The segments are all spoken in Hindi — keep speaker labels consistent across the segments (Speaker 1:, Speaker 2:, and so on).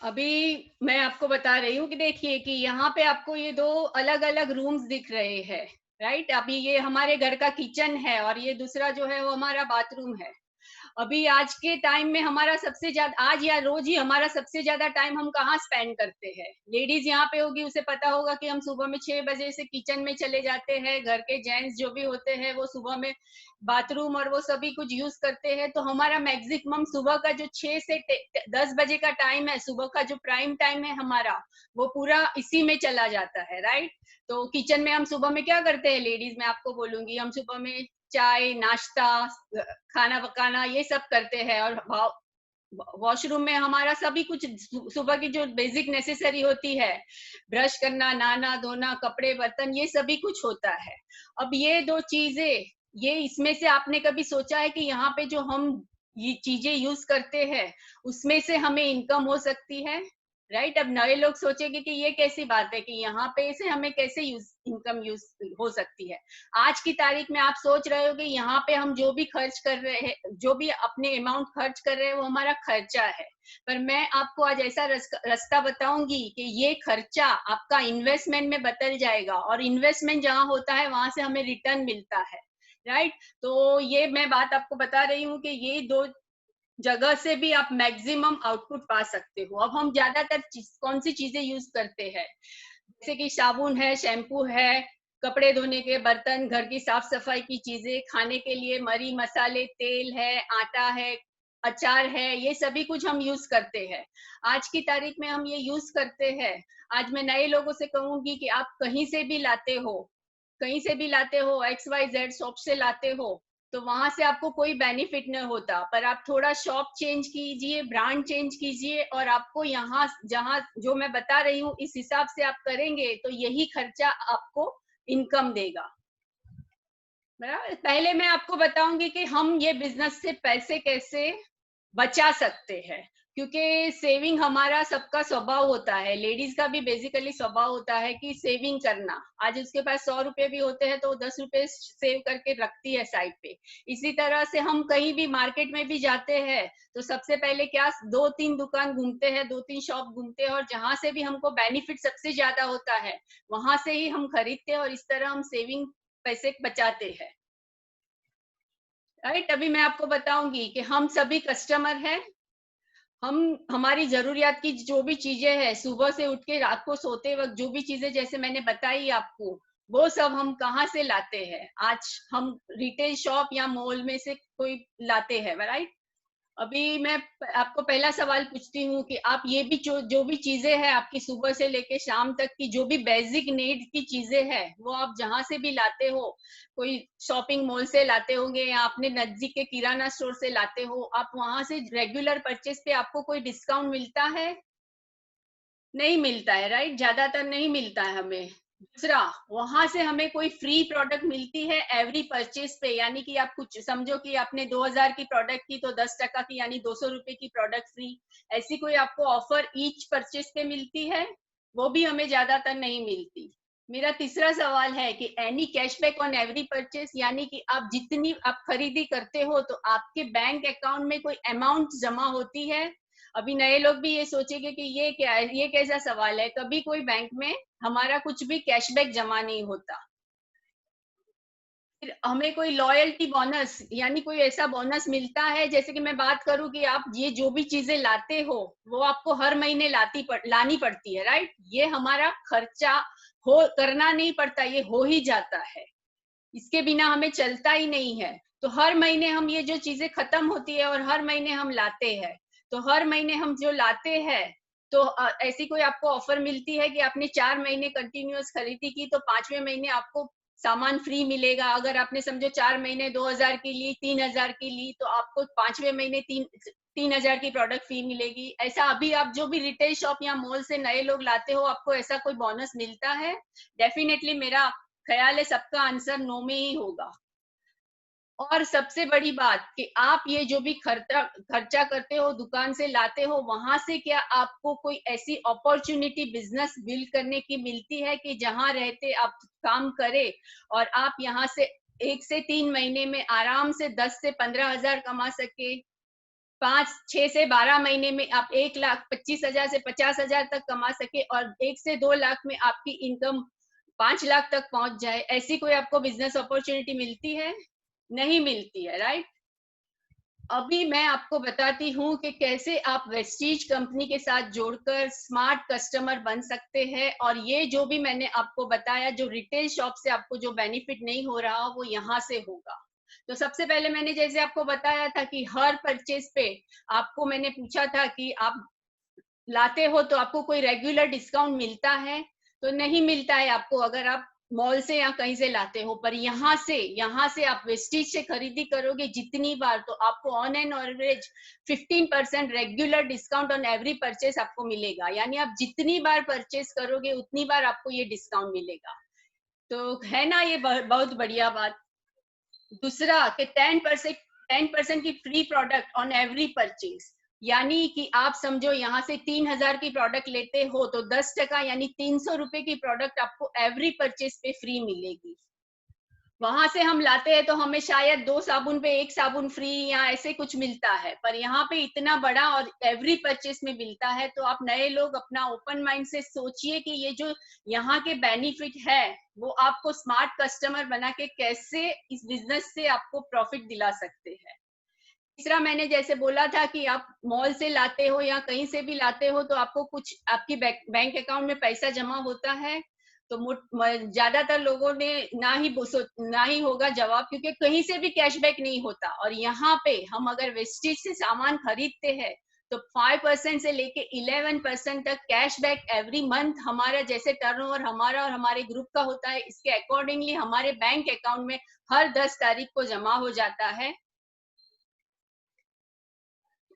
Speaker 1: अभी मैं आपको बता रही हूँ कि देखिए कि यहाँ पे आपको ये 2 अलग-अलग रूम्स दिख रहे हैं, राइट? अभी ये हमारे घर का किचन है और ये दूसरा जो है वो हमारा बाथरूम है। अभी आज के टाइम में हमारा सबसे ज़्यादा आज या रोज़ ही हमारा सबसे ज़्यादा टाइम हम कहाँ स्पेंड करते हैं? लेडीज़ यहाँ पे होगी, उसे पता होगा कि हम सुबह में 6 बजे से किचन में चले जाते हैं, घर के जेंट्स जो भी होते हैं वो सुबह में बाथरूम और वो सभी कुछ यूज़ करते हैं, तो हमारा मैक्सिमम सुबह का जो 6 से 10 बजे का टाइम है, सुबह का जो प्राइम टाइम है हमारा, वो पूरा इसी में चला जाता है, राइट? तो किचन में हम सुबह में क्या करते हैं लेडीज़, मैं आपको बोलूँगी, हम सुबह में चाय, नाश्ता, खाना पकाना ये सब करते हैं और वॉशरूम में हमारा सभी कुछ सुबह की जो बेसिक नेसेसरी होती है, ब्रश करना, नहाना धोना, कपड़े बर्तन, ये सभी कुछ होता है। अब ये दो चीजें, ये इसमें से आपने कभी सोचा है कि यहाँ पे जो हम ये चीजें यूज करते हैं उसमें से हमें इनकम हो सकती है, राइट? अब नए लोग सोचेंगे कि ये कैसी बात है कि यहाँ पे से हमें कैसे इनकम यूज हो सकती है। आज की तारीख में आप सोच रहे हो कि यहाँ पे हम जो भी खर्च कर रहे हैं, जो भी अपने अमाउंट खर्च कर रहे हैं, वो हमारा खर्चा है। पर मैं आपको आज ऐसा रास्ता बताऊंगी कि ये खर्चा आपका इन्वेस्टमेंट में बदल जाएगा और इन्वेस्टमेंट जहाँ होता है वहां से हमें रिटर्न मिलता है, राइट? तो ये मैं बात आपको बता रही हूँ कि ये दो जगह से भी आप मैक्सिमम आउटपुट पा सकते हो। अब हम ज्यादातर कौन सी चीजें यूज करते हैं, जैसे कि साबुन है, शैम्पू है, कपड़े धोने के बर्तन, घर की साफ सफाई की चीजें, खाने के लिए मरी मसाले, तेल है, आटा है, अचार है, ये सभी कुछ हम यूज करते हैं। आज की तारीख में हम ये यूज करते हैं। आज मैं नए लोगों से कहूंगी कि आप कहीं से भी लाते हो, कहीं से भी लाते हो, एक्स वाई जेड शॉप से लाते हो, तो वहां से आपको कोई बेनिफिट नहीं होता, पर आप थोड़ा शॉप चेंज कीजिए, ब्रांड चेंज कीजिए और आपको यहाँ जहाँ जो मैं बता रही हूँ इस हिसाब से आप करेंगे तो यही खर्चा आपको इनकम देगा। बराबर। पहले मैं आपको बताऊंगी कि हम ये बिजनेस से पैसे कैसे बचा सकते हैं, क्योंकि सेविंग हमारा सबका स्वभाव होता है, लेडीज का भी बेसिकली स्वभाव होता है कि सेविंग करना। आज उसके पास 100 रुपए भी होते हैं तो 10 रुपए सेव करके रखती है साइड पे। इसी तरह से हम कहीं भी मार्केट में भी जाते हैं तो सबसे पहले क्या, 2-3 दुकान घूमते हैं, 2-3 शॉप घूमते हैं और जहां से भी हमको बेनिफिट सबसे ज्यादा होता है वहां से ही हम खरीदते हैं और इस तरह हम सेविंग पैसे बचाते हैं, राइट? अभी मैं आपको बताऊंगी कि हम सभी कस्टमर हैं। हम हमारी जरूरियात की जो भी चीजें हैं, सुबह से उठ के रात को सोते वक्त जो भी चीजें जैसे मैंने बताई आपको, वो सब हम कहाँ से लाते हैं? आज हम रिटेल शॉप या मॉल में से कोई लाते हैं, राइट? अभी मैं आपको पहला सवाल पूछती हूँ कि आप ये भी जो भी चीजें हैं आपकी सुबह से लेके शाम तक की जो भी बेसिक नीड की चीजें हैं वो आप जहां से भी लाते हो, कोई शॉपिंग मॉल से लाते होंगे या अपने नजदीक के किराना स्टोर से लाते हो, आप वहां से रेगुलर परचेज पे आपको कोई डिस्काउंट मिलता है? नहीं मिलता है, राइट? ज्यादातर नहीं मिलता है हमें। दूसरा, वहां से हमें कोई फ्री प्रोडक्ट मिलती है एवरी परचेज पे, यानी कि आप कुछ समझो कि आपने 2000 की प्रोडक्ट की तो 10% की यानी 200 रुपए की प्रोडक्ट फ्री, ऐसी कोई आपको ऑफर ईच परचेज पे मिलती है? वो भी हमें ज्यादातर नहीं मिलती। मेरा तीसरा सवाल है कि any cashback on every purchase, यानी कि आप जितनी आप खरीदी करते हो तो आपके बैंक अकाउंट में कोई अमाउंट जमा होती है? अभी नए लोग भी ये सोचेंगे कि ये क्या है, ये कैसा सवाल है, कभी कोई बैंक में हमारा कुछ भी कैशबैक जमा नहीं होता। फिर हमें कोई लॉयल्टी बोनस यानी कोई ऐसा बोनस मिलता है, जैसे कि मैं बात करूं कि आप ये जो भी चीजें लाते हो वो आपको हर महीने लानी पड़ती है, राइट? ये हमारा खर्चा हो करना नहीं पड़ता, ये हो ही जाता है, इसके बिना हमें चलता ही नहीं है। तो हर महीने हम ये जो चीजें खत्म होती है और हर महीने हम लाते हैं, तो हर महीने हम जो लाते हैं तो ऐसी कोई आपको ऑफर मिलती है कि आपने 4 महीने कंटिन्यूअस खरीदी की तो 5वें महीने आपको सामान फ्री मिलेगा? अगर आपने समझो 4 महीने 2000 की ली, 3000 की ली, तो आपको 5वें महीने 3000 की प्रोडक्ट फ्री मिलेगी। ऐसा अभी आप जो भी रिटेल शॉप या मॉल से नए लोग लाते हो, आपको ऐसा कोई बोनस मिलता है? डेफिनेटली मेरा ख्याल है सबका आंसर नो में ही होगा। और सबसे बड़ी बात कि आप ये जो भी खर्चा खर्चा करते हो, दुकान से लाते हो, वहां से क्या आपको कोई ऐसी अपॉर्चुनिटी बिजनेस बिल्ड करने की मिलती है कि जहां रहते आप काम करें और आप यहाँ से 1 से 3 महीने में आराम से 10 से 15 हजार कमा सके? 6 से 12 महीने में आप 1,25,000 से 50,000 तक कमा सके और 1 से 2 लाख में आपकी इनकम 5 लाख तक पहुंच जाए, ऐसी कोई आपको बिजनेस अपॉर्चुनिटी मिलती है? नहीं मिलती है, राइट? अभी मैं आपको बताती हूँ कि कैसे आप वेस्टीज कंपनी के साथ जोड़कर स्मार्ट कस्टमर बन सकते हैं। और ये जो भी मैंने आपको बताया, जो रिटेल शॉप से आपको जो बेनिफिट नहीं हो रहा वो यहाँ से होगा। तो सबसे पहले मैंने जैसे आपको बताया था कि हर परचेज पे आपको मैंने पूछा था कि आप लाते हो तो आपको कोई रेगुलर डिस्काउंट मिलता है? तो नहीं मिलता है आपको अगर आप मॉल से या कहीं से लाते हो। पर यहाँ से आप वेस्टीज से खरीदी करोगे जितनी बार, तो आपको on an average 15% regular discount on every purchase आपको मिलेगा। यानी आप जितनी बार परचेस करोगे उतनी बार आपको ये डिस्काउंट मिलेगा। तो है ना ये बहुत बढ़िया बात। दूसरा कि 10% की free product on every purchase. यानी कि आप समझो यहाँ से 3,000 की प्रोडक्ट लेते हो तो 10% यानी 300 रुपए की प्रोडक्ट आपको एवरी परचेज पे फ्री मिलेगी। वहां से हम लाते हैं तो हमें शायद 2 साबुन पे 1 साबुन फ्री या ऐसे कुछ मिलता है, पर यहाँ पे इतना बड़ा और एवरी परचेस में मिलता है। तो आप नए लोग अपना ओपन माइंड से सोचिए कि ये जो यहाँ के बेनिफिट है वो आपको स्मार्ट कस्टमर बना के कैसे इस बिजनेस से आपको प्रॉफिट दिला सकते हैं। तीसरा मैंने जैसे बोला था कि आप मॉल से लाते हो या कहीं से भी लाते हो तो आपको कुछ आपकी बैंक अकाउंट में पैसा जमा होता है। तो ज्यादातर लोगों ने ना ही होगा जवाब, क्योंकि कहीं से भी कैशबैक नहीं होता। और यहाँ पे हम अगर वेस्टेज से सामान खरीदते हैं तो 5% से लेके 11% तक कैशबैक एवरी मंथ हमारा जैसे टर्नओवर हमारा और हमारे ग्रुप का होता है, इसके अकॉर्डिंगली हमारे बैंक अकाउंट में हर 10 तारीख को जमा हो जाता है।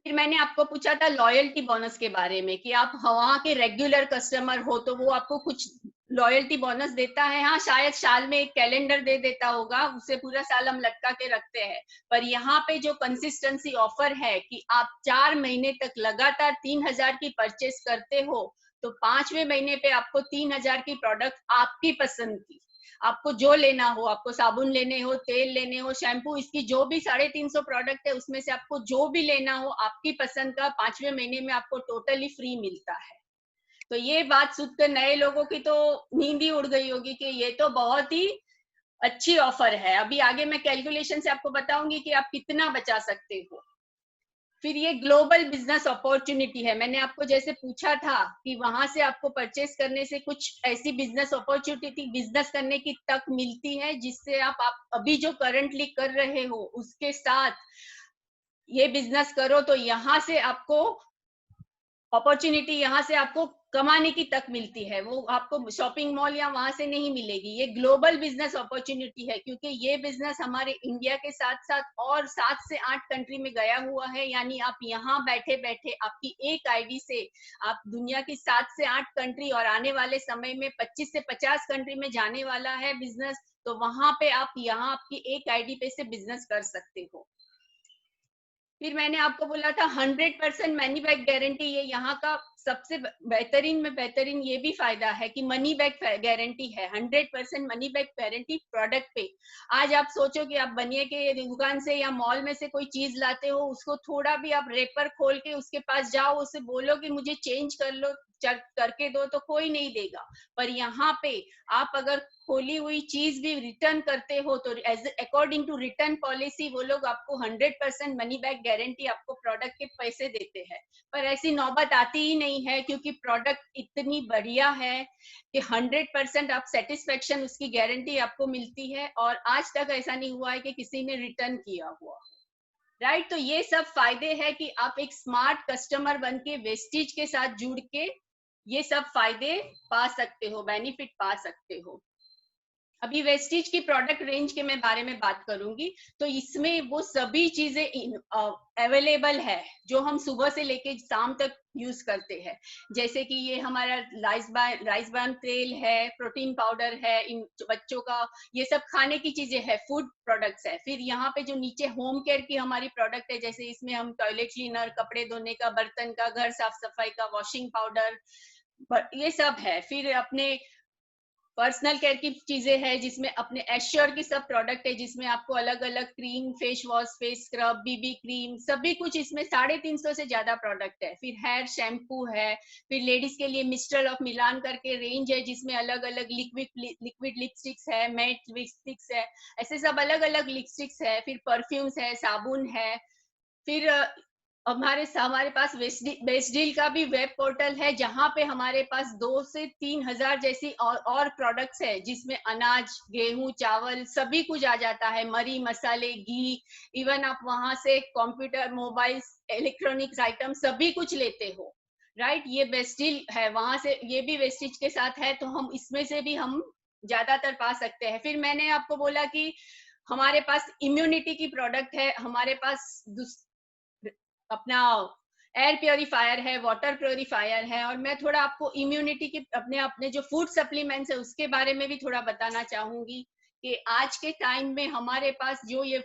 Speaker 1: फिर मैंने आपको पूछा था लॉयल्टी बोनस के बारे में कि आप वहां के रेगुलर कस्टमर हो तो वो आपको कुछ लॉयल्टी बोनस देता है। हाँ, शायद साल में एक कैलेंडर दे देता होगा, उसे पूरा साल हम लटका के रखते हैं। पर यहाँ पे जो कंसिस्टेंसी ऑफर है कि आप 4 महीने तक लगातार 3,000 की परचेस करते हो तो 5वें महीने पे आपको 3,000 की प्रोडक्ट आपकी पसंद की, आपको जो लेना हो, आपको साबुन लेने हो, तेल लेने हो, शैम्पू, इसकी जो भी 350 प्रोडक्ट है उसमें से आपको जो भी लेना हो आपकी पसंद का 5वें महीने में आपको टोटली फ्री मिलता है। तो ये बात सुनकर नए लोगों की तो नींद ही उड़ गई होगी कि ये तो बहुत ही अच्छी ऑफर है। अभी आगे मैं कैलकुलेशन से आपको बताऊंगी कि आप कितना बचा सकते हो। फिर ये ग्लोबल बिजनेस अपॉर्चुनिटी है। मैंने आपको जैसे पूछा था कि वहां से आपको परचेस करने से कुछ ऐसी बिजनेस अपॉर्चुनिटी बिजनेस करने की तक मिलती है जिससे आप अभी जो करंटली कर रहे हो उसके साथ ये बिजनेस करो तो यहाँ से आपको अपॉर्चुनिटी, यहाँ से आपको कमाने की तक मिलती है। वो आपको शॉपिंग मॉल या वहां से नहीं मिलेगी। ये ग्लोबल बिजनेस अपॉर्चुनिटी है क्योंकि ये बिजनेस हमारे इंडिया के साथ साथ और 7 से 8 कंट्री में गया हुआ है। यानी आप यहाँ बैठे बैठे आपकी एक आईडी से आप दुनिया की 7 से 8 कंट्री और आने वाले समय में 25 से 50 कंट्री में जाने वाला है बिजनेस। तो वहां पे आप यहाँ आपकी एक आईडी पे से बिजनेस कर सकते हो। फिर मैंने आपको बोला था 100% मनी बैक गारंटी। ये यहाँ का सबसे बेहतरीन में बेहतरीन ये भी फायदा है कि मनी बैक गारंटी है। 100% मनी बैक गारंटी प्रोडक्ट पे। आज आप सोचो कि आप बनिए के दुकान से या मॉल में से कोई चीज लाते हो, उसको थोड़ा भी आप रेपर खोल के उसके पास जाओ, उससे बोलो कि मुझे चेंज कर लो, करके दो, तो कोई नहीं देगा। पर यहाँ पे आप अगर खोली हुई चीज भी रिटर्न करते हो तो as according to return policy वो लोग आपको 100% मनी बैक गारंटी आपको प्रोडक्ट के पैसे देते हैं। पर ऐसी नौबत आती ही नहीं है क्योंकि प्रोडक्ट इतनी बढ़िया है कि 100% आप सेटिस्फेक्शन उसकी गारंटी आपको मिलती है और आज तक ऐसा नहीं हुआ है कि किसी ने रिटर्न किया हुआ। राइट, तो ये सब फायदे हैं कि आप एक स्मार्ट कस्टमर बन के वेस्टीज के साथ जुड़ के ये सब फायदे पा सकते हो, बेनिफिट पा सकते हो। अभी वेस्टीज की प्रोडक्ट रेंज के मैं बारे में बात करूंगी। तो इसमें वो सभी चीजें अवेलेबल है जो हम सुबह से लेके शाम तक यूज करते हैं। जैसे कि ये हमारा राइसबान तेल है, प्रोटीन पाउडर है, इन बच्चों का ये सब खाने की चीजें है, फूड प्रोडक्ट्स है। फिर यहाँ पे जो नीचे होम केयर की हमारी प्रोडक्ट है, जैसे इसमें हम टॉयलेट क्लीनर, कपड़े धोने का, बर्तन का, घर साफ सफाई का, वॉशिंग पाउडर, ये सब है। फिर अपने पर्सनल केयर की चीजें हैं जिसमें अपने एश्योर की सब प्रोडक्ट है, जिसमें आपको अलग अलग cream, face wash, face scrub, BB cream, सभी कुछ इसमें 350 से ज्यादा प्रोडक्ट है। फिर हेयर शैम्पू है, फिर लेडीज के लिए मिस्ट्रल ऑफ मिलान करके रेंज है जिसमें अलग अलग लिक्विड लिपस्टिक्स है, मैट लिपस्टिक्स है, ऐसे सब अलग अलग लिपस्टिक्स है। फिर परफ्यूम्स है, साबुन है। फिर हमारे पास बेस्ट डील का भी वेब पोर्टल है जहां पे हमारे पास 2 से 3 हजार जैसी और प्रोडक्ट्स है, जिसमें अनाज, गेहूं, चावल सभी कुछ आ जाता है, मरी मसाले, घी। इवन आप वहां से कंप्यूटर, मोबाइल, इलेक्ट्रॉनिक्स आइटम सभी कुछ लेते हो, राइट। ये बेस्ट डील है, वहां से ये भी वेस्टिज के साथ है, तो हम इसमें से भी हम ज्यादातर पा सकते हैं। फिर मैंने आपको बोला कि हमारे पास इम्यूनिटी की प्रोडक्ट है, हमारे पास अपना एयर प्योरीफायर है, वाटर प्योरीफायर है। और मैं थोड़ा आपको इम्यूनिटी की अपने अपने जो फूड सप्लीमेंट्स है उसके बारे में भी थोड़ा बताना चाहूंगी कि आज के टाइम में हमारे पास जो ये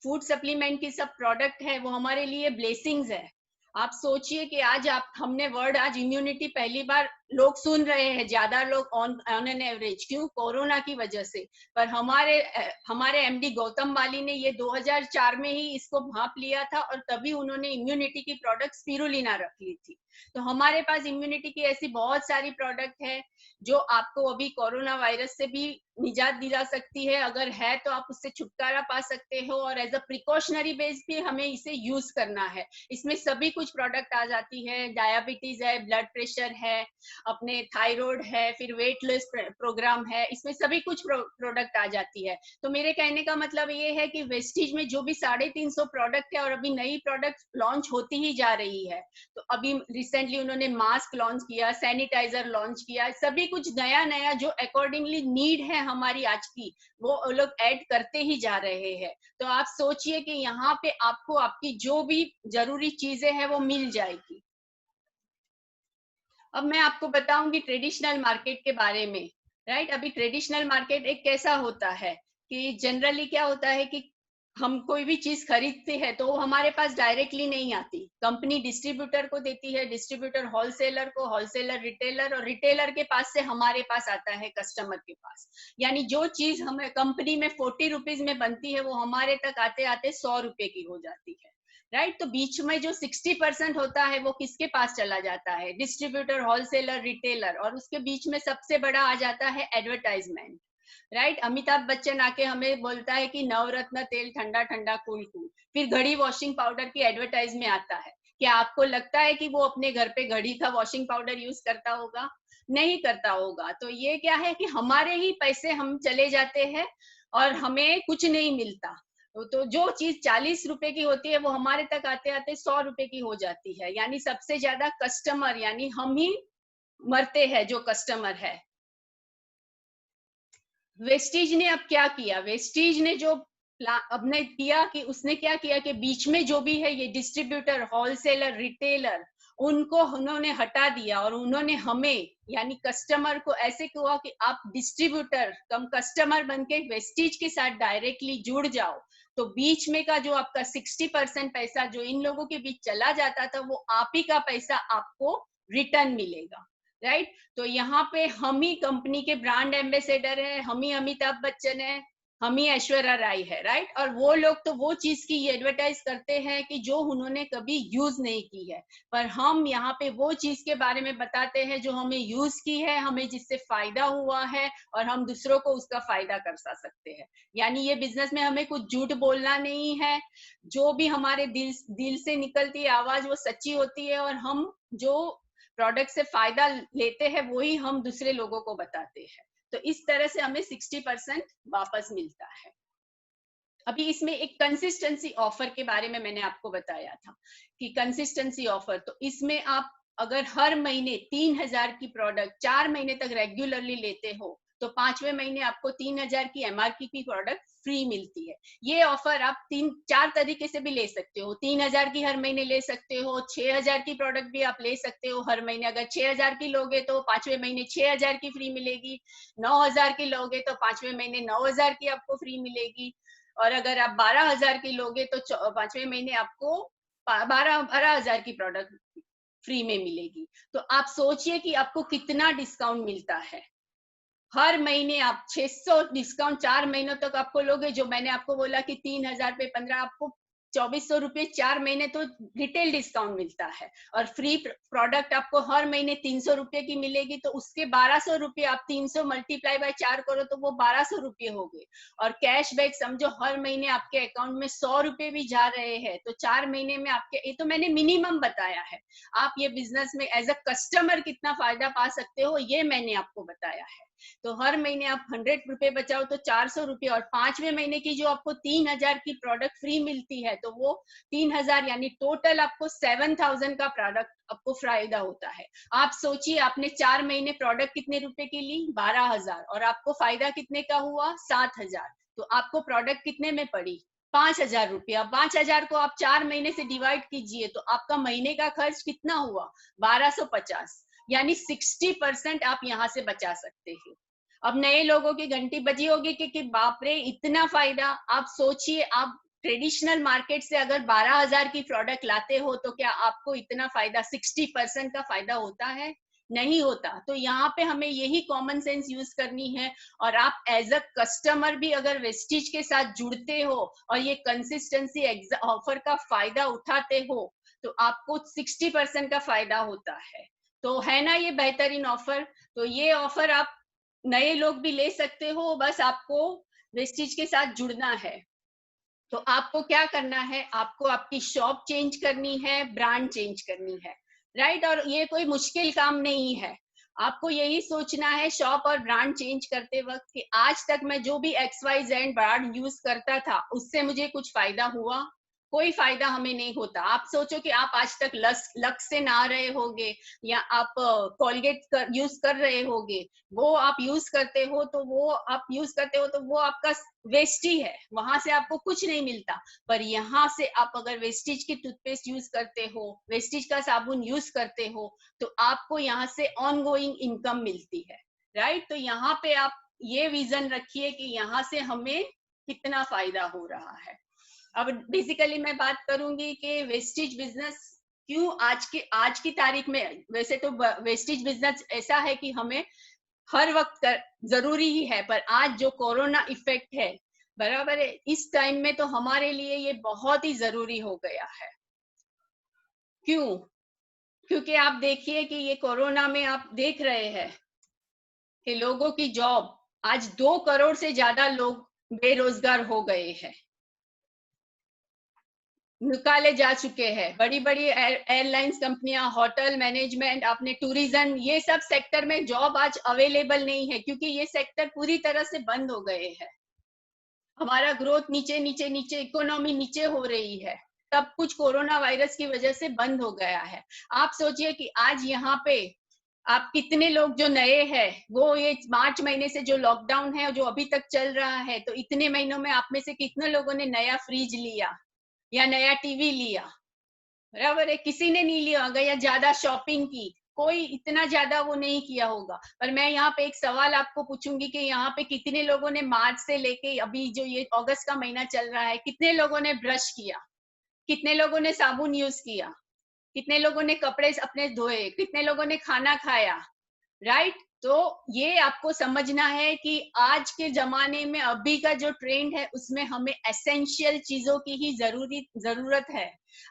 Speaker 1: फूड सप्लीमेंट की सब प्रोडक्ट है वो हमारे लिए ब्लेसिंग्स है। आप सोचिए कि हमने वर्ड आज इम्यूनिटी पहली बार लोग सुन रहे हैं, ज्यादा लोग ऑन एन एवरेज, क्यों? कोरोना की वजह से। पर हमारे एमडी गौतम वाली ने ये 2004 में ही इसको भांप लिया था और तभी उन्होंने इम्यूनिटी की प्रोडक्ट स्पिरुलिना रख ली थी। तो हमारे पास इम्यूनिटी की ऐसी बहुत सारी प्रोडक्ट है जो आपको अभी कोरोना वायरस से भी निजात दिला सकती है। अगर है तो आप उससे छुटकारा पा सकते हो, और एज अ प्रिकॉशनरी बेस भी हमें इसे यूज करना है। इसमें सभी कुछ प्रोडक्ट आ जाती है, डायबिटीज है, ब्लड प्रेशर है, अपने थायराइड है, फिर वेट लॉस प्रोग्राम है, इसमें सभी कुछ प्रोडक्ट आ जाती है। तो मेरे कहने का मतलब ये है कि वेस्टीज में जो भी 350 प्रोडक्ट है और अभी नई प्रोडक्ट लॉन्च होती ही जा रही है। तो अभी रिसेंटली उन्होंने मास्क लॉन्च किया, सैनिटाइजर लॉन्च किया, सभी कुछ नया नया जो अकॉर्डिंगली नीड है हमारी आज की, वो लोग ऐड करते ही जा रहे हैं। तो आप सोचिए कि यहाँ पे आपको आपकी जो भी जरूरी चीजें हैं वो मिल जाएगी। अब मैं आपको बताऊंगी ट्रेडिशनल मार्केट के बारे में, राइट। अभी ट्रेडिशनल मार्केट एक कैसा होता है कि जनरली क्या होता है कि हम कोई भी चीज खरीदते हैं तो वो हमारे पास डायरेक्टली नहीं आती, कंपनी डिस्ट्रीब्यूटर को देती है, डिस्ट्रीब्यूटर होलसेलर को, होलसेलर रिटेलर, और रिटेलर के पास से हमारे पास आता है कस्टमर के पास। यानी जो चीज हमें कंपनी में 40 रुपीज में बनती है वो हमारे तक आते आते 100 रुपए की हो जाती है, राइट। तो बीच में जो 60% होता है वो किसके पास चला जाता है? Distributor, wholesaler, retailer. और उसके बीच में सबसे बड़ा आ जाता है एडवर्टाइजमेंट, राइट। अमिताभ बच्चन आके हमें बोलता है कि नवरत्न तेल ठंडा ठंडा कूल कूल। फिर घड़ी वॉशिंग पाउडर की एडवर्टाइज में आता है। क्या आपको लगता है कि वो अपने घर पे घड़ी का वॉशिंग पाउडर यूज करता होगा? नहीं करता होगा। तो ये क्या है कि हमारे ही पैसे हम चले जाते हैं और हमें कुछ नहीं मिलता। तो जो चीज 40 रुपए की होती है वो हमारे तक आते आते 100 रुपए की हो जाती है। यानी सबसे ज्यादा कस्टमर, यानी हम ही मरते हैं जो कस्टमर है। वेस्टीज ने अब क्या किया? वेस्टीज ने जो अब ने किया कि उसने क्या किया कि बीच में जो भी है ये डिस्ट्रीब्यूटर, होलसेलर, रिटेलर, उनको उन्होंने हटा दिया और उन्होंने हमें यानी कस्टमर को ऐसे हुआ कि आप डिस्ट्रीब्यूटर कम कस्टमर बन के वेस्टीज के साथ डायरेक्टली जुड़ जाओ। तो बीच में का जो आपका 60% पैसा जो इन लोगों के बीच चला जाता था वो आप ही का पैसा आपको रिटर्न मिलेगा, राइट। तो यहाँ पे हम ही कंपनी के ब्रांड एम्बेसडर है, हम ही अमिताभ बच्चन है, हम ही ऐश्वर्या राय है, राइट। और वो लोग तो वो चीज की एडवर्टाइज करते हैं कि जो उन्होंने कभी यूज नहीं की है, पर हम यहाँ पे वो चीज के बारे में बताते हैं जो हमें यूज की है, हमें जिससे फायदा हुआ है और हम दूसरों को उसका फायदा कर सकते हैं। यानी ये बिजनेस में हमें कुछ झूठ बोलना नहीं है, जो भी हमारे दिल से निकलती है आवाज वो सच्ची होती है, और हम जो प्रोडक्ट से फायदा लेते हैं वही हम दूसरे लोगों को बताते हैं। तो इस तरह से हमें 60% वापस मिलता है। अभी इसमें एक कंसिस्टेंसी ऑफर के बारे में मैंने आपको बताया था कि कंसिस्टेंसी ऑफर, तो इसमें आप अगर हर महीने 3,000 की प्रोडक्ट 4 महीने तक रेगुलरली लेते हो तो 5वें महीने आपको 3,000 की एमआरपी की प्रोडक्ट फ्री मिलती है। ये ऑफर आप 3-4 तरीके से भी ले सकते हो। 3,000 की हर महीने ले सकते हो, 6,000 की प्रोडक्ट भी आप ले सकते हो हर महीने। अगर 6,000 की लोगे तो 5वें महीने 6,000 की फ्री मिलेगी, 9,000 की लोगे तो 5वें महीने 9,000 की आपको फ्री मिलेगी, और अगर आप 12,000 की लोगे तो 5वें महीने आपको 12,000 की प्रोडक्ट फ्री में मिलेगी। तो आप सोचिए कि आपको कितना डिस्काउंट मिलता है। हर महीने आप 600 डिस्काउंट 4 महीनों तक आपको लोगे। जो मैंने आपको बोला कि 3000 पे 15, आपको 2400 रुपये 4 महीने तो रिटेल डिस्काउंट मिलता है। और फ्री प्रोडक्ट आपको हर महीने 300 रुपये की मिलेगी, तो उसके 1200 रुपये आप 300 मल्टीप्लाई बाय 4 करो तो वो 1200 रुपये हो गए। और कैशबैक समझो हर महीने आपके अकाउंट में 100 रुपये भी जा रहे हैं, तो 4 महीने में आपके, ये तो मैंने मिनिमम बताया है। आप ये बिजनेस में एज अ कस्टमर कितना फायदा पा सकते हो ये मैंने आपको बताया है। तो हर महीने आप 100 रुपये बचाओ तो 400 रुपये, और 5वें महीने की जो आपको 3000 की प्रोडक्ट फ्री मिलती है, तो वो 3000 यानी टोटल आपको 7000 का प्रोडक्ट आपको फायदा होता है। आप सोचिए, आपने 4 महीने प्रोडक्ट कितने रुपए की ली? 12,000, और आपको फायदा कितने का हुआ? 7,000। तो आपको प्रोडक्ट कितने में पड़ी? 5,000 रुपया। 5,000 को आप 4 महीने से डिवाइड कीजिए तो आपका महीने का खर्च कितना हुआ? 1250। यानी 60% आप यहाँ से बचा सकते हो। अब नए लोगों की घंटी बजी होगी कि बाप रे इतना फायदा। आप सोचिए, आप ट्रेडिशनल मार्केट से अगर 12,000 की प्रोडक्ट लाते हो तो क्या आपको इतना फायदा, 60% का फायदा होता है? नहीं होता। तो यहाँ पे हमें यही कॉमन सेंस यूज करनी है। और आप एज अ कस्टमर भी अगर वेस्टिज के साथ जुड़ते हो और ये कंसिस्टेंसी ऑफर का फायदा उठाते हो तो आपको 60% का फायदा होता है। तो है ना ये बेहतरीन ऑफर? तो ये ऑफर आप नए लोग भी ले सकते हो, बस आपको वेस्टिज के साथ जुड़ना है। तो आपको क्या करना है? आपको आपकी शॉप चेंज करनी है, ब्रांड चेंज करनी है, राइट? और ये कोई मुश्किल काम नहीं है। आपको यही सोचना है शॉप और ब्रांड चेंज करते वक्त कि आज तक मैं जो भी XYZ ब्रांड यूज करता था उससे मुझे कुछ फायदा हुआ? कोई फायदा हमें नहीं होता। आप सोचो कि आप आज तक लक्स से नहा रहे होगे, या आप कोलगेट यूज कर रहे होगे, वो आप यूज करते हो तो वो आपका वेस्ट ही है, वहां से आपको कुछ नहीं मिलता। पर यहाँ से आप अगर वेस्टिज की टूथपेस्ट यूज करते हो, वेस्टिज का साबुन यूज करते हो, तो आपको यहाँ से ऑन गोइंग इनकम मिलती है, राइट? तो यहाँ पे आप ये विजन रखिए कि यहाँ से हमें कितना फायदा हो रहा है। अब बेसिकली मैं बात करूंगी कि वेस्टिज बिजनेस क्यों आज की तारीख में, वैसे तो वेस्टिज बिजनेस ऐसा है कि हमें हर वक्त जरूरी ही है, पर आज जो कोरोना इफेक्ट है, बराबर है, इस टाइम में तो हमारे लिए ये बहुत ही जरूरी हो गया है। क्यों? क्योंकि आप देखिए कि ये कोरोना में आप देख रहे हैं कि लोगों की जॉब, आज 2 करोड़ से ज्यादा लोग बेरोजगार हो गए हैं, निकाले जा चुके हैं। बड़ी बड़ी एयरलाइंस कंपनियां, होटल मैनेजमेंट, आपने टूरिज्म, ये सब सेक्टर में जॉब आज अवेलेबल नहीं है, क्योंकि ये सेक्टर पूरी तरह से बंद हो गए हैं। हमारा ग्रोथ नीचे नीचे नीचे, इकोनॉमी नीचे हो रही है, सब कुछ कोरोना वायरस की वजह से बंद हो गया है। आप सोचिए कि आज यहाँ पे आप कितने लोग जो नए हैं, वो ये मार्च महीने से जो लॉकडाउन है जो अभी तक चल रहा है, तो इतने महीनों में आप में से कितने लोगों ने नया फ्रिज लिया या नया टीवी लिया? बराबर है, किसी ने नहीं लिया होगा, या ज्यादा शॉपिंग की, कोई इतना ज्यादा वो नहीं किया होगा। पर मैं यहाँ पे एक सवाल आपको पूछूंगी कि यहाँ पे कितने लोगों ने मार्च से लेके अभी जो ये अगस्त का महीना चल रहा है, कितने लोगों ने ब्रश किया? कितने लोगों ने साबुन यूज किया? कितने लोगों ने कपड़े अपने धोए? कितने लोगों ने खाना खाया? राइट? तो ये आपको समझना है कि आज के जमाने में अभी का जो ट्रेंड है उसमें हमें एसेंशियल चीजों की ही जरूरत है।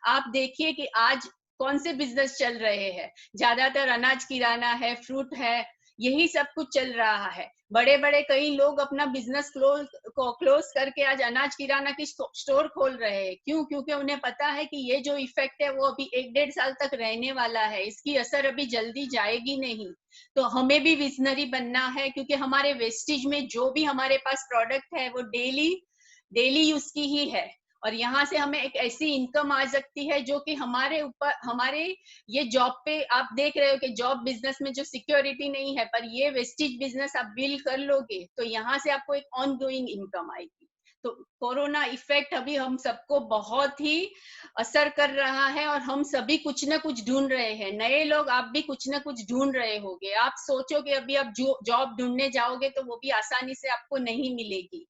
Speaker 1: आप देखिए कि आज कौन से बिजनेस चल रहे हैं, ज्यादातर अनाज किराना है, फ्रूट है, यही सब कुछ चल रहा है। बड़े बड़े कई लोग अपना बिजनेस क्लोज करके आज अनाज किराना की स्टोर खोल रहे हैं। क्यों? क्योंकि उन्हें पता है कि ये जो इफेक्ट है वो अभी 1-1.5 साल तक रहने वाला है, इसकी असर अभी जल्दी जाएगी नहीं। तो हमें भी विजनरी बनना है, क्योंकि हमारे वेस्टेज में जो भी हमारे पास प्रोडक्ट है वो डेली डेली यूज की ही है। और यहाँ से हमें एक ऐसी इनकम आ सकती है जो कि हमारे ऊपर, हमारे ये जॉब पे आप देख रहे हो कि जॉब बिजनेस में जो सिक्योरिटी नहीं है, पर ये वेस्टेज बिजनेस आप बिल्ड कर लोगे तो यहाँ से आपको एक ऑन गोइंग इनकम आएगी। तो कोरोना इफेक्ट अभी हम सबको बहुत ही असर कर रहा है, और हम सभी कुछ ना कुछ ढूंढ रहे हैं। नए लोग आप भी कुछ ना कुछ ढूंढ रहे होगे। आप सोचो कि अभी आप जो जॉब ढूंढने जाओगे तो वो भी आसानी से आपको नहीं मिलेगी।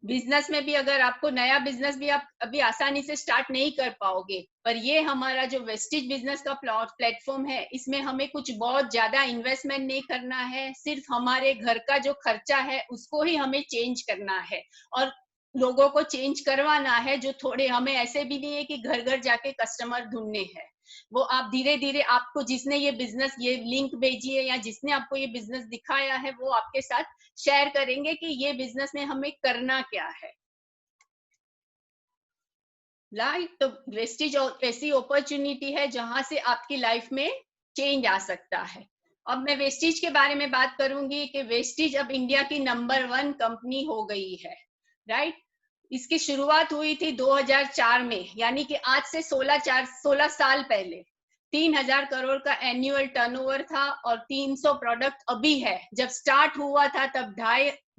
Speaker 1: बिजनेस में भी अगर आपको नया बिजनेस भी आप अभी आसानी से स्टार्ट नहीं कर पाओगे, पर ये हमारा जो वेस्टिज बिजनेस का प्लेटफॉर्म है, इसमें हमें कुछ बहुत ज्यादा इन्वेस्टमेंट नहीं करना है, सिर्फ हमारे घर का जो खर्चा है उसको ही हमें चेंज करना है और लोगों को चेंज करवाना है। जो थोड़े, हमें ऐसे भी नहीं है कि घर घर जाके कस्टमर ढूंढने हैं, वो आप धीरे धीरे, आपको जिसने ये बिजनेस, ये लिंक भेजी है या जिसने आपको ये बिजनेस दिखाया है, वो आपके साथ शेयर करेंगे कि ये बिजनेस में हमें करना क्या है। राइट, तो वेस्टिज ऐसी अपॉर्चुनिटी है जहां से आपकी लाइफ में चेंज आ सकता है। अब मैं वेस्टिज के बारे में बात करूंगी कि वेस्टिज अब इंडिया की नंबर 1 कंपनी हो गई है। राइट, इसकी शुरुआत हुई थी 2004 में, यानी कि आज से 16 साल पहले। 3,000 करोड़ का एनुअल टर्नओवर था और 300 प्रोडक्ट अभी है। जब स्टार्ट हुआ था तब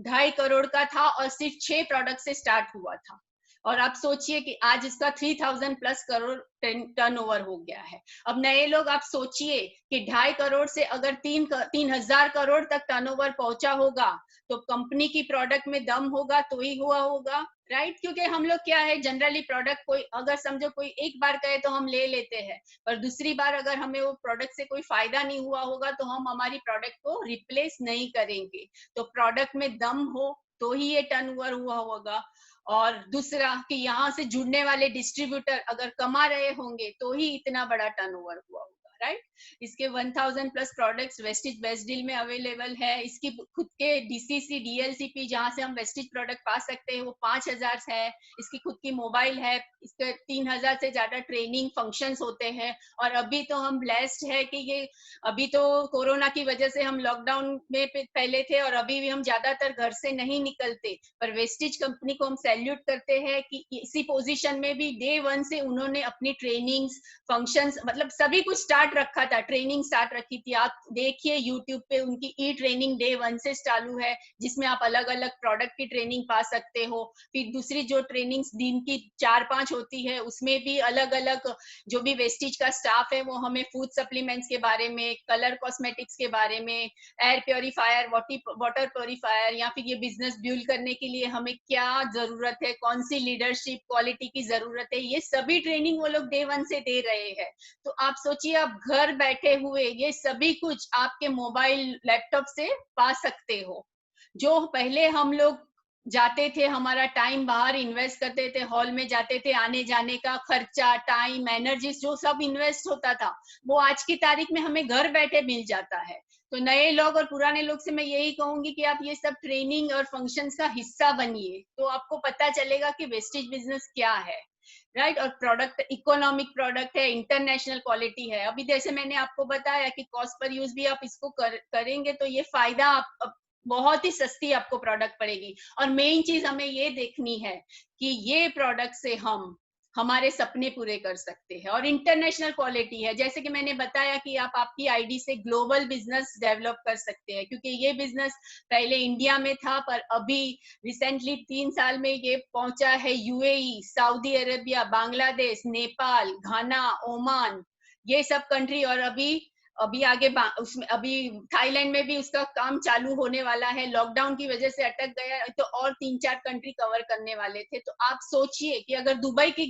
Speaker 1: ढाई करोड़ का था और सिर्फ 6 प्रोडक्ट से स्टार्ट हुआ था। और आप सोचिए कि आज इसका 3,000 प्लस करोड़ टर्नओवर हो गया है। अब नए लोग, आप सोचिए कि 2.5 करोड़ से अगर 3,000 करोड़ तक टर्नओवर पहुंचा होगा, तो कंपनी की प्रोडक्ट में दम होगा तो ही हुआ होगा। राइट, क्योंकि हम लोग क्या है, जनरली प्रोडक्ट कोई अगर समझो कोई एक बार कहे तो हम ले लेते हैं, पर दूसरी बार अगर हमें वो प्रोडक्ट से कोई फायदा नहीं हुआ होगा तो हम हमारी प्रोडक्ट को रिप्लेस नहीं करेंगे। तो प्रोडक्ट में दम हो तो ही ये टर्नओवर हुआ होगा। और दूसरा कि यहाँ से जुड़ने वाले डिस्ट्रीब्यूटर अगर कमा रहे होंगे तो ही इतना बड़ा टर्नओवर हुआ होगा। राइट, इसके 1000 plus products Vestige best deal में अवेलेबल है। इसकी खुद के डीसीसी डीएलसीपी जहां से हम वेस्टिज प्रोडक्ट पा सकते हैं वो 5,000 है। इसकी खुद की मोबाइल है, इसके 3,000 से ज्यादा ट्रेनिंग फंक्शंस होते हैं। और अभी तो हम ब्लेस्ड है कि ये, अभी तो कोरोना की वजह से हम लॉकडाउन में पहले थे और अभी भी हम ज्यादातर घर से नहीं निकलते, पर वेस्टिज कंपनी को हम सैल्यूट करते हैं कि इसी पोजीशन में भी डे 1 से उन्होंने अपनी ट्रेनिंग्स, फंक्शंस, मतलब सभी कुछ स्टार्ट रखा था, ट्रेनिंग स्टार्ट रखी थी। आप देखिए यूट्यूब पे उनकी ई ट्रेनिंग डे 1 से चालू है, जिसमें आप अलग अलग प्रोडक्ट की ट्रेनिंग पा सकते हो। फिर दूसरी जो ट्रेनिंग्स दिन की 4-5 होती है, उसमें भी अलग अलग जो भी वेस्टिज का स्टाफ है वो हमें फूड सप्लीमेंट्स के बारे में, कलर कॉस्मेटिक्स के बारे में, एयर प्योरीफायर, वाटर प्योरीफायर, या फिर ये बिजनेस बिल्ड करने के लिए हमें क्या जरूरत है, कौन सी लीडरशिप क्वालिटी की जरूरत है, ये सभी ट्रेनिंग वो लोग डे 1 से दे रहे हैं। तो आप सोचिए, आप घर बैठे हुए ये सभी कुछ आपके मोबाइल लैपटॉप से पा सकते हो। जो पहले हम लोग जाते थे, हमारा टाइम बाहर इन्वेस्ट करते थे, हॉल में जाते थे, आने जाने का खर्चा, टाइम, एनर्जी जो सब इन्वेस्ट होता था, वो आज की तारीख में हमें घर बैठे मिल जाता है। तो नए लोग और पुराने लोग से मैं यही कहूंगी कि आप ये सब ट्रेनिंग और फंक्शंस का हिस्सा बनिए, तो आपको पता चलेगा कि वेस्टेज बिजनेस क्या है। राइट, और प्रोडक्ट इकोनॉमिक प्रोडक्ट है, इंटरनेशनल क्वालिटी है। अभी जैसे मैंने आपको बताया कि कॉस्ट पर यूज भी आप इसको करेंगे तो ये फायदा आप बहुत ही सस्ती आपको प्रोडक्ट पड़ेगी। और मेन चीज हमें ये देखनी है कि ये प्रोडक्ट से हम हमारे सपने पूरे कर सकते हैं, और इंटरनेशनल क्वालिटी है। जैसे कि मैंने बताया कि आप आपकी आईडी से ग्लोबल बिजनेस डेवलप कर सकते हैं, क्योंकि ये बिजनेस पहले इंडिया में था, पर अभी रिसेंटली 3 साल में ये पहुंचा है UAE, Saudi Arabia, Bangladesh, Nepal, Ghana, Oman, ये सब कंट्री। और अभी अभी आगे उसमें अभी थाईलैंड में भी उसका काम चालू होने वाला है। लॉकडाउन की वजह से अटक गया, तो और 3-4 कंट्री कवर करने वाले थे। तो आप सोचिए कि अगर दुबई की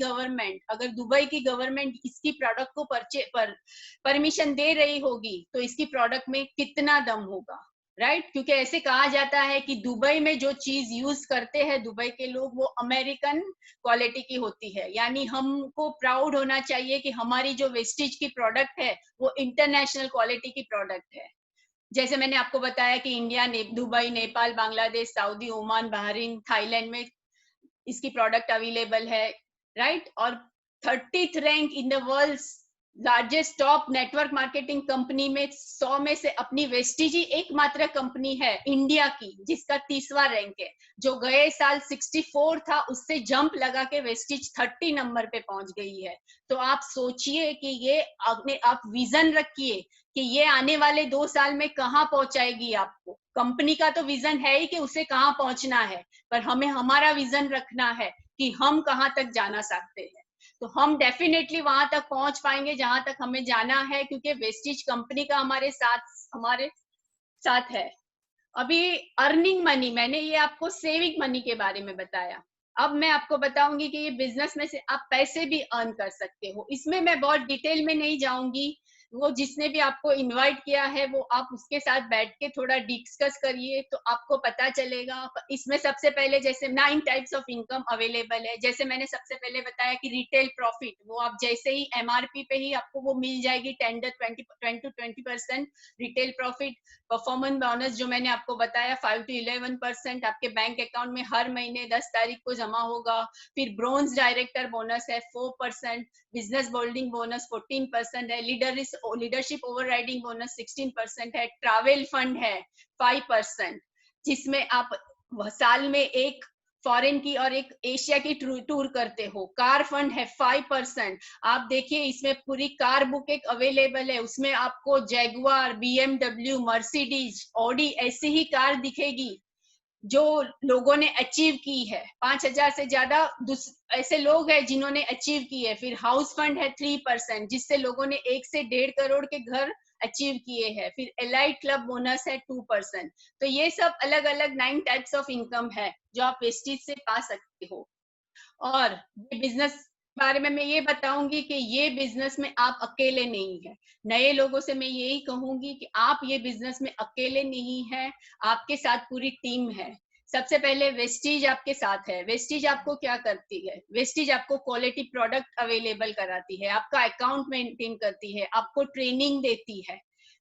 Speaker 1: गवर्नमेंट इसकी प्रोडक्ट को परमिशन दे रही होगी तो इसकी प्रोडक्ट में कितना दम होगा। राइट, क्योंकि ऐसे कहा जाता है कि दुबई में जो चीज यूज करते हैं दुबई के लोग, वो अमेरिकन क्वालिटी की होती है। यानी हमको प्राउड होना चाहिए कि हमारी जो वेस्टेज की प्रोडक्ट है वो इंटरनेशनल क्वालिटी की प्रोडक्ट है। जैसे मैंने आपको बताया कि India, Dubai, Nepal, Bangladesh, Saudi, Oman, Bahrain, Thailand में इसकी प्रोडक्ट अवेलेबल है। राइट, और 30th rank in the world largest top network marketing company में 100 में से अपनी वेस्टिज ही एकमात्र कंपनी है इंडिया की जिसका 30वां रैंक है। जो गए साल 64 था, उससे जंप लगा के वेस्टिज 30 नंबर पे पहुंच गई है। तो आप सोचिए कि ये आप विजन रखिए कि ये आने वाले 2 साल में कहाँ पहुंचाएगी आपको। कंपनी का तो विजन है ही कि उसे कहाँ पहुंचना है, पर हमें हमारा विजन रखना है कि हम कहाँ तक जाना चाहते हैं। तो हम डेफिनेटली वहां तक पहुंच पाएंगे जहां तक हमें जाना है, क्योंकि वेस्टिज कंपनी का हमारे साथ है। अभी अर्निंग मनी, मैंने ये आपको सेविंग मनी के बारे में बताया। अब मैं आपको बताऊंगी कि ये बिजनेस में से आप पैसे भी अर्न कर सकते हो। इसमें मैं बहुत डिटेल में नहीं जाऊंगी। वो जिसने भी आपको इनवाइट किया है वो आप उसके साथ बैठ के थोड़ा डिस्कस करिए तो आपको पता चलेगा। इसमें सबसे पहले जैसे 9 टाइप्स ऑफ इनकम अवेलेबल है। जैसे मैंने सबसे पहले बताया कि रिटेल प्रॉफिट, वो आप जैसे ही एमआरपी पे ही आपको वो मिल जाएगी 10 to 20% retail profit. Performance bonus जो मैंने आपको बताया 5 to 11% आपके बैंक अकाउंट में हर महीने 10 तारीख को जमा होगा। फिर ब्रोंज डायरेक्टर बोनस है 4%, बिजनेस बिल्डिंग बोनस 14% है, लीडरशिप ओवरराइडिंग बोनस 16% है, ट्रैवल फंड है 5%, जिसमें आप साल में एक फॉरेन की और एक एशिया की टूर करते हो। कार फंड है 5%। आप देखिए इसमें पूरी कार बुक एक अवेलेबल है, उसमें आपको जैगुआर, बीएमडब्ल्यू, मर्सिडीज, ऑडी ऐसी ही कार दिखेगी जो लोगों ने अचीव की है। 5,000 से ज्यादा ऐसे लोग हैं जिन्होंने अचीव की है। फिर हाउस फंड है 3%, जिससे लोगों ने 1 से 1.5 करोड़ के घर अचीव किए हैं। फिर एलाइट क्लब बोनस है 2%। तो ये सब अलग अलग 9 टाइप्स ऑफ इनकम है जो आप वेस्टेज से पा सकते हो। और ये बिजनेस बारे में मैं ये बताऊंगी कि ये बिजनेस में आप अकेले नहीं है। नए लोगों से मैं यही कहूंगी कि आप ये बिजनेस में अकेले नहीं है, आपके साथ पूरी टीम है। सबसे पहले वेस्टीज आपके साथ है। वेस्टीज आपको क्या करती है? वेस्टीज आपको क्वालिटी प्रोडक्ट अवेलेबल कराती है, आपका अकाउंट मेंटेन करती है, आपको ट्रेनिंग देती है,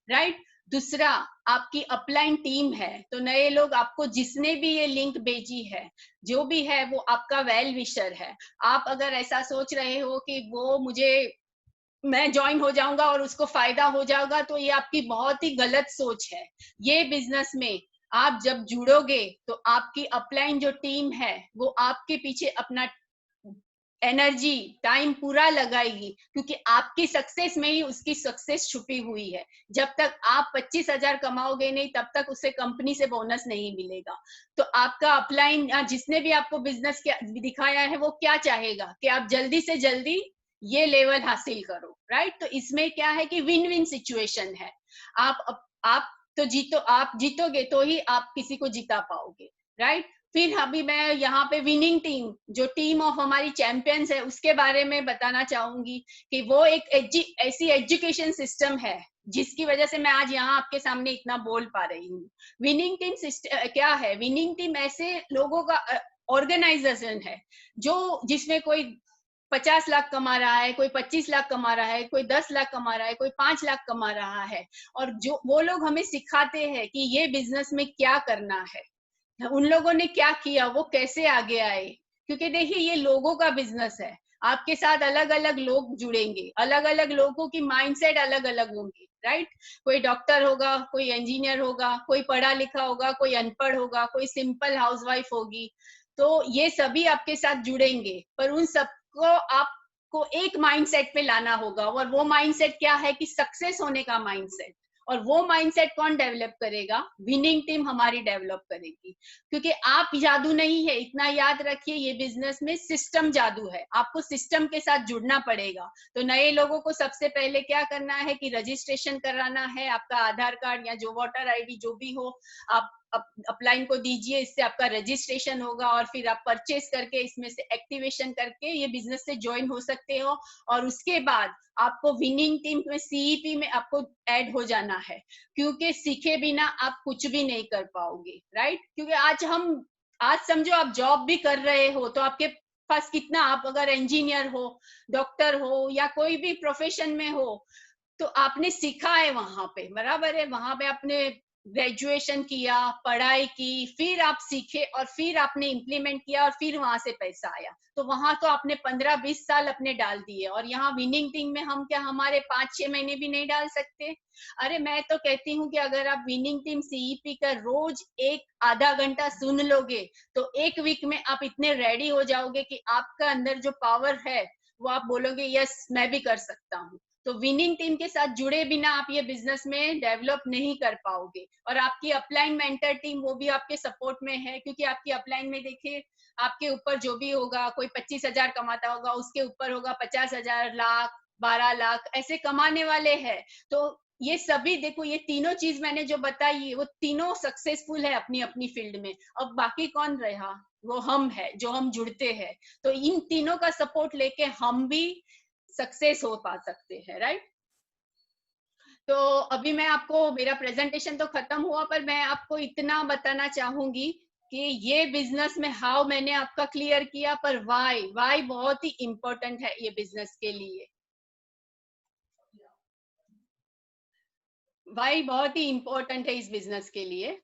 Speaker 1: राइट। दूसरा, आपकी अपलाइन टीम है। तो नए लोग आपको जिसने भी ये लिंक भेजी है, जो भी है वो आपका वेल विशर है। आप अगर ऐसा सोच रहे हो कि वो मुझे, मैं ज्वाइन हो जाऊंगा और उसको फायदा हो जाएगा, तो ये आपकी बहुत ही गलत सोच है। ये बिजनेस में आप जब जुड़ोगे तो आपकी अपलाइन जो टीम है वो आपके पीछे अपना एनर्जी, टाइम पूरा लगाएगी, क्योंकि आपकी सक्सेस में ही उसकी सक्सेस छुपी हुई है। जब तक आप 25,000 कमाओगे नहीं तब तक उसे कंपनी से बोनस नहीं मिलेगा। तो आपका अपलाइन जिसने भी आपको बिजनेस दिखाया है वो क्या चाहेगा कि आप जल्दी से जल्दी ये लेवल हासिल करो, राइट। तो इसमें क्या है कि विन विन सिचुएशन है। आप तो जीतो, आप जीतोगे तो ही आप किसी को जिता पाओगे, राइट। फिर अभी मैं यहाँ पे विनिंग टीम, जो टीम ऑफ हमारी चैंपियंस है, उसके बारे में बताना चाहूंगी कि वो एक ऐसी एजुकेशन सिस्टम है जिसकी वजह से मैं आज यहाँ आपके सामने इतना बोल पा रही हूँ। विनिंग टीम क्या है? विनिंग टीम ऐसे लोगों का ऑर्गेनाइजेशन है जो जिसमें कोई 50 लाख कमा रहा है, कोई 25 लाख कमा रहा है, कोई 10 लाख कमा रहा है, कोई 5 लाख कमा रहा है। और जो वो लोग हमें सिखाते हैं कि ये बिजनेस में क्या करना है, उन लोगों ने क्या किया, वो कैसे आगे आए। क्योंकि देखिए ये लोगों का बिजनेस है। आपके साथ अलग अलग लोग जुड़ेंगे, अलग अलग लोगों की माइंडसेट अलग अलग होंगी, राइट। कोई डॉक्टर होगा, कोई इंजीनियर होगा, कोई पढ़ा लिखा होगा, कोई अनपढ़ होगा, कोई सिंपल हाउसवाइफ होगी। तो ये सभी आपके साथ जुड़ेंगे, पर उन सबको आपको एक माइंडसेट पे लाना होगा। और वो माइंडसेट क्या है कि सक्सेस होने का माइंडसेट। और वो माइंडसेट कौन डेवलप करेगा? विनिंग टीम हमारी डेवलप करेगी। क्योंकि आप जादू नहीं है, इतना याद रखिए, ये बिजनेस में सिस्टम जादू है। आपको सिस्टम के साथ जुड़ना पड़ेगा। तो नए लोगों को सबसे पहले क्या करना है कि रजिस्ट्रेशन कराना है। आपका आधार कार्ड या जो वोटर आईडी जो भी हो, आप अपलाइन को दीजिए, इससे आपका रजिस्ट्रेशन होगा। और फिर आप परचेस करके इसमें से एक्टिवेशन करके ये बिजनेस से ज्वाइन हो सकते हो। और उसके बाद आपको विनिंग टीम में, सीईपी में आपको ऐड हो जाना है, क्योंकि सीखे बिना आप कुछ भी नहीं कर पाओगे, राइट। क्योंकि आज समझो आप जॉब भी कर रहे हो तो आपके पास कितना, आप अगर इंजीनियर हो, डॉक्टर हो या कोई भी प्रोफेशन में हो, तो आपने सीखा है वहां पे, बराबर है। वहां पे आपने ग्रेजुएशन किया, पढ़ाई की, फिर आप सीखे और फिर आपने इम्प्लीमेंट किया और फिर वहां से पैसा आया। तो वहां तो आपने 15-20 साल अपने डाल दिए। और यहाँ विनिंग टीम में हम क्या, हमारे 5-6 महीने भी नहीं डाल सकते? अरे मैं तो कहती हूँ कि अगर आप विनिंग टीम सीईपी का रोज एक आधा घंटा सुन लोगे तो एक वीक में आप इतने रेडी हो जाओगे कि आपका अंदर जो पावर है वो आप बोलोगे यस मैं भी कर सकता हूँ। तो विनिंग टीम के साथ जुड़े बिना आप ये बिजनेस में डेवलप नहीं कर पाओगे। और आपकी अपलाइन मेंटर टीम वो भी आपके सपोर्ट में है, क्योंकि आपकी अपलाइन में देखिए आपके ऊपर जो भी होगा, कोई 25,000 कमाता होगा, उसके ऊपर होगा 50,000, लाख, 12 लाख ऐसे कमाने वाले हैं। तो ये सभी देखो, ये तीनों चीज मैंने जो बताई वो तीनों सक्सेसफुल है अपनी अपनी फील्ड में। अब बाकी कौन रहा? वो हम है जो हम जुड़ते हैं। तो इन तीनों का सपोर्ट लेके हम भी सक्सेस हो पा सकते हैं, राइट। तो अभी मैं आपको, मेरा प्रेजेंटेशन तो खत्म हुआ, पर मैं आपको इतना बताना चाहूंगी कि ये बिजनेस में हाउ मैंने आपका क्लियर किया, पर वाई, वाई बहुत ही इंपॉर्टेंट है ये बिजनेस के लिए। वाई बहुत ही इंपॉर्टेंट है इस बिजनेस के लिए,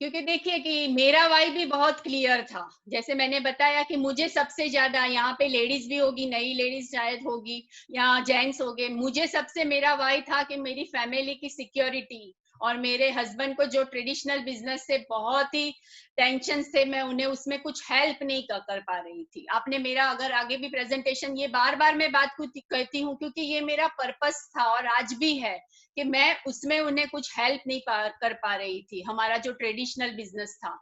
Speaker 1: क्योंकि देखिए कि मेरा वाई भी बहुत क्लियर था। जैसे मैंने बताया कि मुझे सबसे ज्यादा, यहाँ पे लेडीज भी होगी, नई लेडीज शायद होगी, या जेंट्स हो गए, मुझे सबसे मेरा वाई था कि मेरी फैमिली की सिक्योरिटी, और मेरे हस्बैंड को जो ट्रेडिशनल बिजनेस से बहुत ही टेंशन थे, मैं उन्हें उसमें कुछ हेल्प नहीं कर पा रही थी। आपने मेरा अगर आगे भी प्रेजेंटेशन, ये बार बार मैं बात कहती हूँ क्योंकि ये मेरा पर्पस था और आज भी है कि मैं उसमें उन्हें कुछ हेल्प नहीं कर पा रही थी। हमारा जो ट्रेडिशनल बिजनेस था,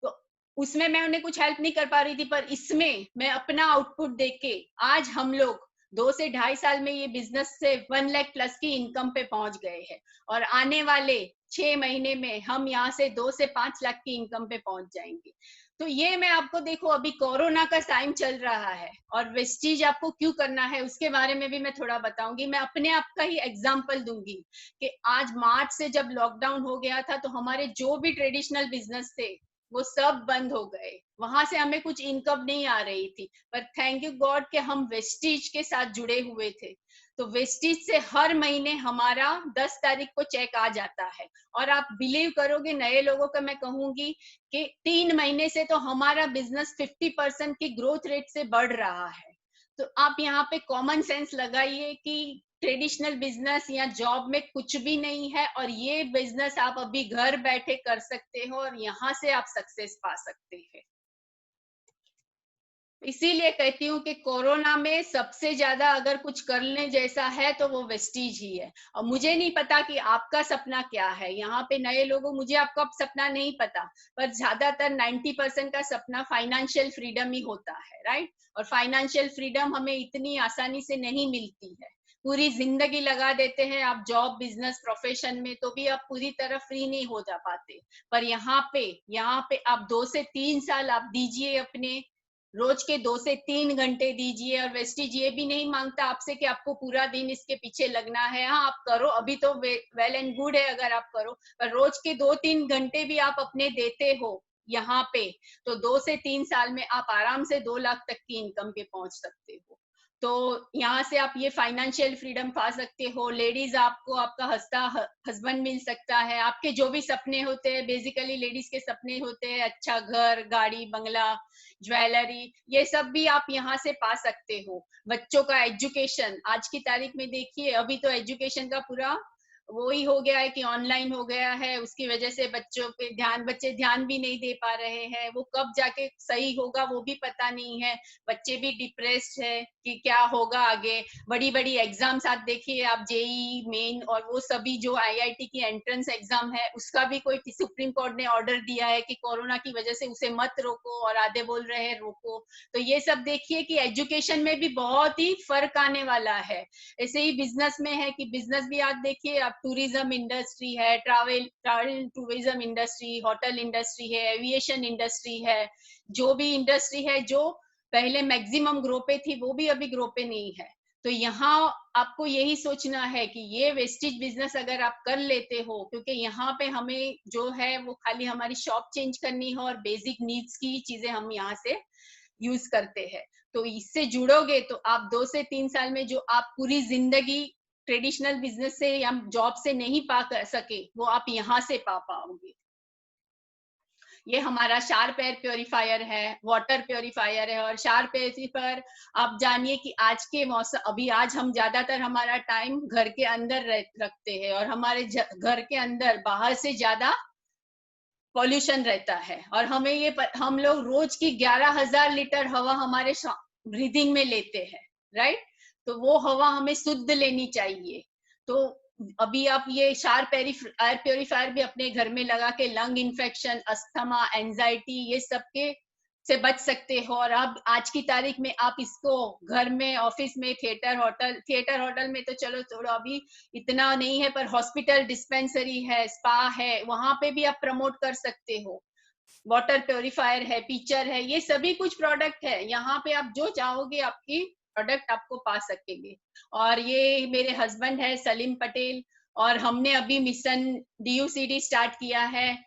Speaker 1: तो उसमें मैं उन्हें कुछ हेल्प नहीं कर पा रही थी, पर इसमें मैं अपना आउटपुट देख के आज हम लोग 2 से ढाई साल में ये बिजनेस से 1 लाख प्लस की इनकम पे पहुंच गए हैं, और आने वाले 6 महीने में हम यहाँ से 2 से 5 लाख की इनकम पे पहुंच जाएंगे। तो ये मैं आपको, देखो अभी कोरोना का टाइम चल रहा है और वेस्टीज आपको क्यों करना है उसके बारे में भी मैं थोड़ा बताऊंगी। मैं अपने आप का ही एग्जांपल दूंगी कि आज मार्च से जब लॉकडाउन हो गया था, तो हमारे जो भी ट्रेडिशनल बिजनेस थे वो सब बंद हो गए, वहां से हमें कुछ इनकम नहीं आ रही थी। पर थैंक यू गॉड कि हम वेस्टीज के साथ जुड़े हुए थे। तो वेस्टीज से हर महीने हमारा 10 तारीख को चेक आ जाता है, और आप बिलीव करोगे, नए लोगों का मैं कहूंगी कि 3 महीने से तो हमारा बिजनेस 50% की ग्रोथ रेट से बढ़ रहा है। तो आप यहाँ पे कॉमन सेंस लगाइए कि ट्रेडिशनल बिजनेस या जॉब में कुछ भी नहीं है, और ये बिजनेस आप अभी घर बैठे कर सकते हो और यहाँ से आप सक्सेस पा सकते हैं। इसीलिए कहती हूँ कि कोरोना में सबसे ज्यादा अगर कुछ करने जैसा है तो वो वेस्टीज ही है। और मुझे नहीं पता कि आपका सपना क्या है, यहाँ पे नए लोगों, मुझे आपका सपना नहीं पता, पर ज्यादातर 90% का सपना फाइनेंशियल फ्रीडम ही होता है, राइट। और फाइनेंशियल फ्रीडम हमें इतनी आसानी से नहीं मिलती है। पूरी जिंदगी लगा देते हैं आप जॉब, बिजनेस, प्रोफेशन में, तो भी आप पूरी तरह फ्री नहीं हो जा पाते। पर यहाँ पे आप 2 से 3 साल आप दीजिए अपने, रोज के 2 से 3 घंटे दीजिए। और वेस्टीज ये भी नहीं मांगता आपसे कि आपको पूरा दिन इसके पीछे लगना है। हाँ, आप करो, अभी तो वेल एंड गुड है अगर आप करो, पर रोज के 2-3 घंटे भी आप अपने देते हो यहाँ पे, तो 2 से 3 साल में आप आराम से 2 लाख तक की इनकम पे पहुंच सकते हो। तो यहाँ से आप ये फाइनेंशियल फ्रीडम पा सकते हो। लेडीज, आपको आपका हस्बैंड मिल सकता है। आपके जो भी सपने होते हैं, बेसिकली लेडीज के सपने होते हैं अच्छा घर, गाड़ी, बंगला, ज्वेलरी, ये सब भी आप यहाँ से पा सकते हो। बच्चों का एजुकेशन, आज की तारीख में देखिए, अभी तो एजुकेशन का पूरा वो ही हो गया है कि ऑनलाइन हो गया है, उसकी वजह से बच्चों पे ध्यान, बच्चे ध्यान भी नहीं दे पा रहे हैं। वो कब जाके सही होगा वो भी पता नहीं है। बच्चे भी डिप्रेस्ड है कि क्या होगा आगे। बड़ी बड़ी एग्जाम्स आप देखिए, आप जेई मेन और वो सभी जो आईआईटी की एंट्रेंस एग्जाम है, उसका भी कोई सुप्रीम कोर्ट ने ऑर्डर दिया है कि कोरोना की वजह से उसे मत रोको, और आधे बोल रहे हैं रोको। तो ये सब देखिए कि एजुकेशन में भी बहुत ही फर्क आने वाला है। ऐसे ही बिजनेस में है कि बिजनेस भी आज देखिए, आप टूरिज्म इंडस्ट्री है, travel tourism industry, hotel industry है, एविएशन इंडस्ट्री है, जो भी इंडस्ट्री है जो पहले मैक्सिमम ग्रो पे थी वो भी अभी ग्रो पे नहीं है। तो यहाँ आपको यही सोचना है कि ये वेस्टेज बिजनेस अगर आप कर लेते हो, क्योंकि यहाँ पे हमें जो है वो खाली हमारी शॉप चेंज करनी है और बेसिक नीड्स की चीजें हम यहाँ से यूज करते हैं। तो इससे जुड़ोगे तो आप 2 से 3 साल में जो आप पूरी जिंदगी ट्रेडिशनल बिजनेस से या जॉब से नहीं पा सके, वो आप यहाँ से पा पाओगे। ये हमारा शार्प एयर प्योरीफायर है, वाटर प्योरीफायर है। और शार्प एयर प्योरीफायर, आप जानिए कि आज के मौसम, अभी आज हम ज्यादातर हमारा टाइम घर के अंदर रखते हैं, और हमारे घर के अंदर बाहर से ज्यादा पॉल्यूशन रहता है। और हमें हम लोग रोज की 11,000 लीटर हवा हमारे ब्रीदिंग में लेते हैं, राइट। तो वो हवा हमें शुद्ध लेनी चाहिए। तो अभी आप ये शार्प एयर प्योरीफायर भी अपने घर में लगा के लंग इन्फेक्शन, अस्थमा, एंजाइटी, ये सब के से बच सकते हो। और अब आज की तारीख में आप इसको घर में, ऑफिस में, थिएटर होटल में तो चलो थोड़ा अभी इतना नहीं है, पर हॉस्पिटल, डिस्पेंसरी है, स्पा है, वहां पे भी आप प्रमोट कर सकते हो। वाटर प्योरीफायर है, पिक्चर है, ये सभी कुछ प्रोडक्ट है। यहाँ पे आप जो चाहोगे आपकी प्रोडक्ट आपको पा सकेंगे। और ये मेरे हस्बैंड है सलीम पटेल, और हमने अभी मिशन DUCD स्टार्ट किया है।